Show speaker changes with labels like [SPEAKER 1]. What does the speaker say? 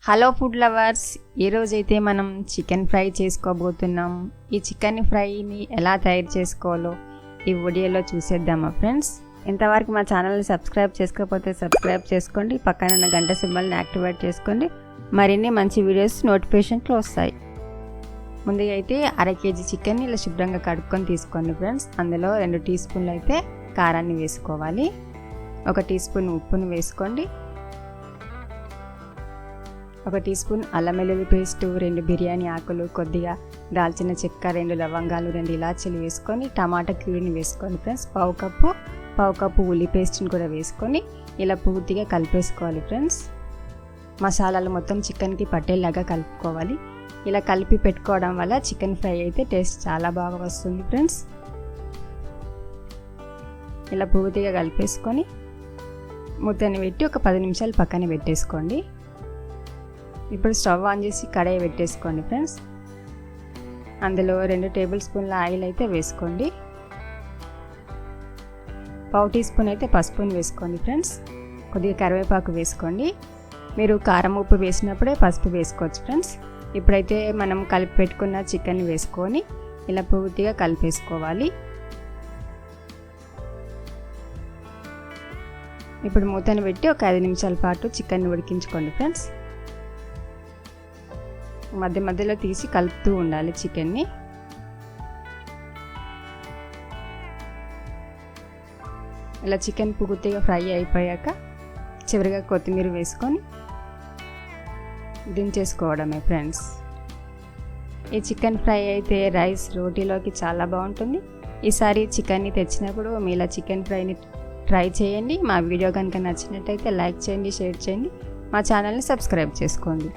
[SPEAKER 1] Hello food lovers, ఈరోజైతే మనం chicken fry చేసుకోబోతున్నాం. ఈ చికెన్ ఫ్రైని ఎలా తయారు చేసుకోవాలో ఈ వీడియోలో చూసేద్దామా ఫ్రెండ్స్. ఇంతవరకు మా ఛానల్ని సబ్స్క్రైబ్ చేసుకోకపోతే సబ్స్క్రైబ్ చేసుకోండి, పక్కన ఉన్న గంట సింబల్ని యాక్టివేట్ చేసుకోండి. మరిన్ని మంచి వీడియోస్ నోటిఫికేషన్లు వస్తాయి. ముందుగా అయితే అర కేజీ చికెన్ ఇలా శుభ్రంగా కడుక్కొని తీసుకోండి ఫ్రెండ్స్. అందులో 2 టీ స్పూన్లు అయితే కారాన్ని వేసుకోవాలి. 1 టీ స్పూన్ ఉప్పును వేసుకోండి. 1 టీ స్పూన్ అల్లం వెల్లుల్లి పేస్టు, 2 బిర్యానీ ఆకులు, కొద్దిగా దాల్చిన చెక్క, 2 లవంగాలు, 2 ఇలాచీలు వేసుకొని టమాటా క్యూరీని వేసుకోండి ఫ్రెండ్స్. పావు కప్పు ఉల్లి పేస్ట్ని కూడా వేసుకొని ఇలా పూర్తిగా కలిపేసుకోవాలి ఫ్రెండ్స్. మసాలాలు మొత్తం చికెన్కి పట్టేలాగా కలుపుకోవాలి. ఇలా కలిపి పెట్టుకోవడం వల్ల చికెన్ ఫ్రై అయితే టేస్ట్ చాలా బాగా వస్తుంది ఫ్రెండ్స్. ఇలా పూర్తిగా కలిపేసుకొని మూతని పెట్టి ఒక 10 నిమిషాలు పక్కన పెట్టేసుకోండి. ఇప్పుడు స్టవ్ ఆన్ చేసి కడాయి పెట్టేసుకోండి ఫ్రెండ్స్. అందులో 2 టేబుల్ స్పూన్ల ఆయిల్ అయితే వేసుకోండి. పావు టీ స్పూన్ అయితే పసుపుని వేసుకోండి ఫ్రెండ్స్. కొద్దిగా కరివేపాకు వేసుకోండి. మీరు కారం ఉప్పు వేసినప్పుడే పసుపు వేసుకోవచ్చు ఫ్రెండ్స్. ఇప్పుడైతే మనం కలిపి పెట్టుకున్న చికెన్ వేసుకొని ఇలా పూర్తిగా కలిపేసుకోవాలి. ఇప్పుడు మూతను పెట్టి ఒక 5 నిమిషాల పాటు చికెన్ ఉడికించుకోండి ఫ్రెండ్స్. మధ్య మధ్యలో తీసి కలుపుతూ ఉండాలి చికెన్ని. ఇలా చికెన్ పూర్తిగా ఫ్రై అయిపోయాక చివరిగా కొత్తిమీర వేసుకొని దించేసుకోవడమే ఫ్రెండ్స్. ఈ చికెన్ ఫ్రై అయితే రైస్, రోటీలోకి చాలా బాగుంటుంది. ఈసారి చికెన్ని తెచ్చినప్పుడు మీలా చికెన్ ఫ్రైని ట్రై చేయండి. మా వీడియో కనుక నచ్చినట్టయితే లైక్ చేయండి, షేర్ చేయండి, మా ఛానల్ని సబ్స్క్రైబ్ చేసుకోండి.